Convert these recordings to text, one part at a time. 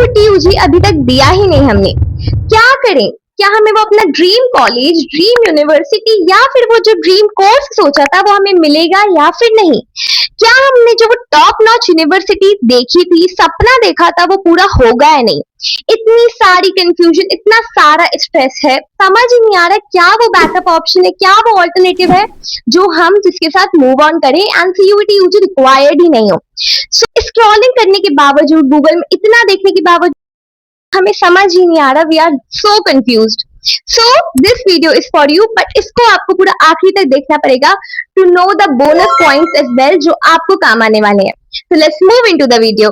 CUET UG अभी तक दिया ही नहीं हमने, क्या करें? क्या हमें वो अपना ड्रीम कॉलेज, ड्रीम यूनिवर्सिटी या फिर वो जो ड्रीम कोर्स सोचा था वो हमें मिलेगा या फिर नहीं? क्या हमने जो वो टॉप नॉच यूनिवर्सिटी देखी थी, सपना देखा था, वो पूरा होगा या नहीं? इतनी सारी कंफ्यूजन, इतना सारा स्ट्रेस है, समझ ही नहीं आ रहा क्या वो बैकअप ऑप्शन है, क्या वो ऑल्टरनेटिव है जो हम जिसके साथ मूव ऑन करें एंड CUET UG रिक्वायर्ड ही नहीं हो। सो स्क्रॉलिंग करने के बावजूद, गूगल में इतना देखने के बावजूद हमें समझ ही नहीं आ रहा, we are so confused. So this video is for you, but इसको आपको पूरा आखिरी तक देखना पड़ेगा to know the bonus points as well जो आपको काम आने वाले हैं। So let's move into the video.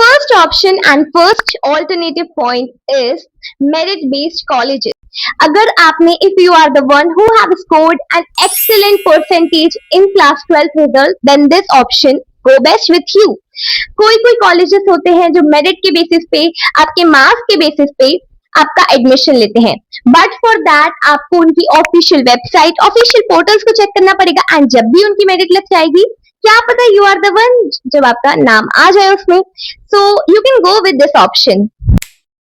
First option and first alternative point is merit based colleges. अगर आपने, if you are the one who have scored an excellent percentage in class 12 result, then this option go best with you. कोई कोई colleges होते हैं जो merit के basis पे, आपके मार्क्स के बेसिस पे आपका एडमिशन लेते हैं, बट फॉर दैट आपको उनकी ऑफिशियल वेबसाइट, ऑफिशियल पोर्टल्स को चेक करना पड़ेगा एंड जब भी उनकी मेरिट लिस्ट आएगी, क्या पता यू आर द वन, जब आपका नाम आ जाए उसमें, so you can go with this option.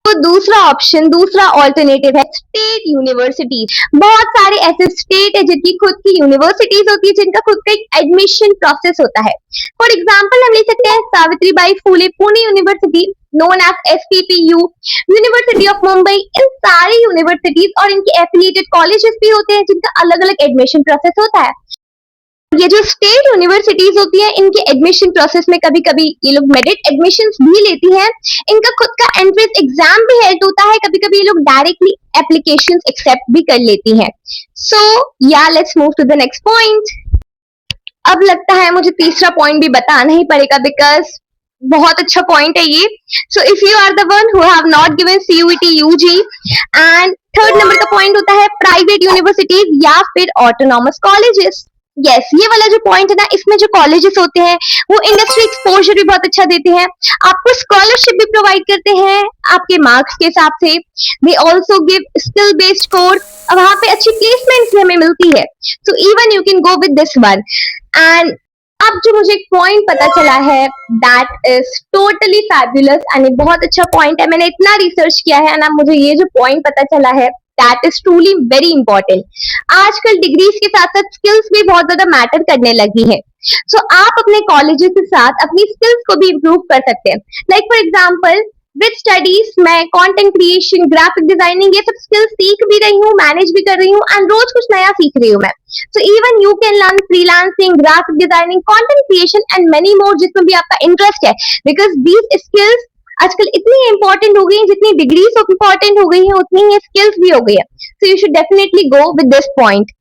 तो दूसरा ऑप्शन, दूसरा ऑल्टरनेटिव है स्टेट यूनिवर्सिटी। बहुत सारे ऐसे स्टेट है जिनकी खुद की यूनिवर्सिटीज होती है, जिनका खुद का एक एडमिशन प्रोसेस होता है। फॉर एग्जांपल हम ले सकते हैं Savitribai Phule Pune university, known as SPPU, university of Mumbai. इन सारी यूनिवर्सिटीज और इनके एफिलिएटेड कॉलेजेस भी होते हैं जिनका अलग अलग एडमिशन प्रोसेस होता है। ये जो स्टेट यूनिवर्सिटीज होती है, इनके एडमिशन प्रोसेस में कभी कभी ये लोग मेरिट एडमिशंस भी लेती हैं, इनका खुद का एंट्रेंस एग्जाम भी हेल्ड होता है, कभी कभी ये लोग डायरेक्टली एप्लीकेशंस एक्सेप्ट भी कर लेती हैं। सो या let's move to the next point. अब लगता है मुझे तीसरा पॉइंट भी बताना ही पड़ेगा बिकॉज बहुत अच्छा पॉइंट है ये। So if you are the one who have not given CUET UG, and third number का पॉइंट होता है प्राइवेट यूनिवर्सिटीज या फिर ऑटोनॉमस कॉलेजेस। यस, ये वाला जो पॉइंट है ना, इसमें जो कॉलेजेस होते हैं वो इंडस्ट्री एक्सपोजर भी बहुत अच्छा देते हैं, आपको स्कॉलरशिप भी प्रोवाइड करते हैं आपके मार्क्स के हिसाब से। They also give skill based course, वहां पे अच्छी प्लेसमेंट भी हमें मिलती है। So even you can go with this one. And अब जो मुझे एक पॉइंट पता चला है that is totally fabulous and बहुत अच्छा पॉइंट है, मैंने इतना रिसर्च किया है ना, मुझे ये जो पॉइंट पता चला है that is truly very important. आजकल डिग्रीज के साथ साथ स्किल्स भी बहुत ज्यादा मैटर करने लगी है। सो आप अपने कॉलेजेस के साथ अपनी स्किल्स को भी इम्प्रूव कर सकते हैं। Like for example with studies मैं कंटेंट क्रिएशन, ग्राफिक डिजाइनिंग, ये सब स्किल्स सीख भी रही हूँ, मैनेज भी कर रही हूँ एंड रोज कुछ नया सीख रही हूँ मैं। So even you can learn freelancing, graphic designing, content creation and many more, जिसमें भी आपका इंटरेस्ट है, बिकॉज दीज स्किल्स आजकल इतनी इंपॉर्टेंट हो गई है, जितनी डिग्रीज इंपॉर्टेंट हो गई है उतनी ही स्किल्स भी हो गई है। So you should definitely go with this point.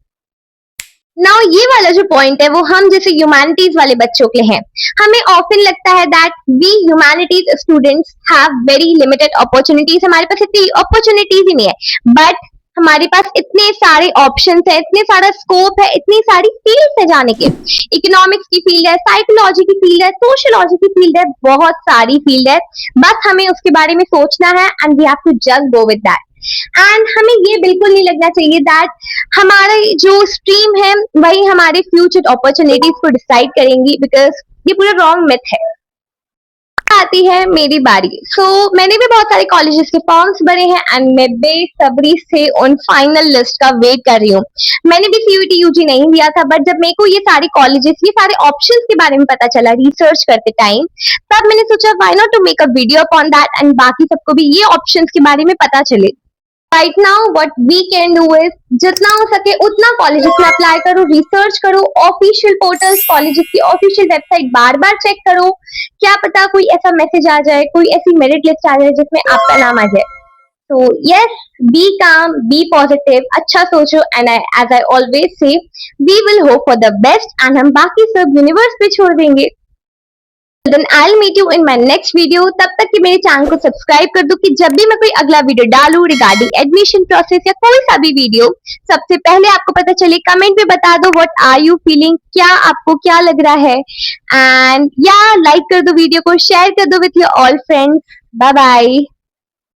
Now ये वाला जो पॉइंट है वो हम जैसे ह्यूमैनिटीज वाले बच्चों के लिए है। हमें ऑफन लगता है that we humanities students have very limited opportunities, हमारे पास इतनी अपॉर्चुनिटीज ही नहीं है, बट हमारे पास इतने सारे ऑप्शंस है, इतने सारा स्कोप है, इतनी सारी फील्ड है जाने के। इकोनॉमिक्स की फील्ड है, साइकोलॉजी की फील्ड है, सोशियोलॉजी की फील्ड है, बहुत सारी फील्ड है, बस हमें उसके बारे में सोचना है and we have to just go with that. And हमें ये बिल्कुल नहीं लगना चाहिए दैट हमारी जो स्ट्रीम है वही हमारे फ्यूचर अपॉर्चुनिटीज को डिसाइड करेंगी, बिकॉज ये पूरा रॉन्ग मिथ है। आती है मेरी बारी। मैंने भी बहुत सारे कॉलेजेस के फॉर्म्स भरे हैं एंड मैं बेसब्री से उन फाइनल लिस्ट का वेट कर रही हूँ। मैंने भी CUET UG नहीं दिया था, बट जब मेरे को ये सारे कॉलेजेस, ये सारे ऑप्शंस के बारे में पता चला रिसर्च करते टाइम, तब मैंने सोचा why not to make a video upon that and बाकी सबको भी ये ऑप्शंस के बारे में पता चले। Right now what we can do is जितना हो सके उतना कॉलेजेस में अप्लाई करो, रिसर्च करो, ऑफिशियल पोर्टल्स, कॉलेजेस की ऑफिशियल वेबसाइट बार बार चेक करो, क्या पता कोई ऐसा मैसेज आ जाए, कोई ऐसी मेरिट लिस्ट आ जाए जिसमें आपका नाम आ जाए। तो yes, be calm, be positive, अच्छा सोचो and as I always say we will hope for the best and हम बाकी सब यूनिवर्स पे छोड़ देंगे। Then I'll meet you in my next video. तब तक कि मेरे चैनल को सब्सक्राइब कर दो कि जब भी मैं कोई अगला वीडियो डालूं रिगार्डिंग एडमिशन प्रोसेस या कोई सा भी वीडियो, सबसे पहले आपको पता चले। कमेंट में बता दो व्हाट आर यू फीलिंग, क्या आपको क्या लग रहा है, एंड या लाइक कर दो वीडियो को, शेयर कर दो with your all friends. Bye bye.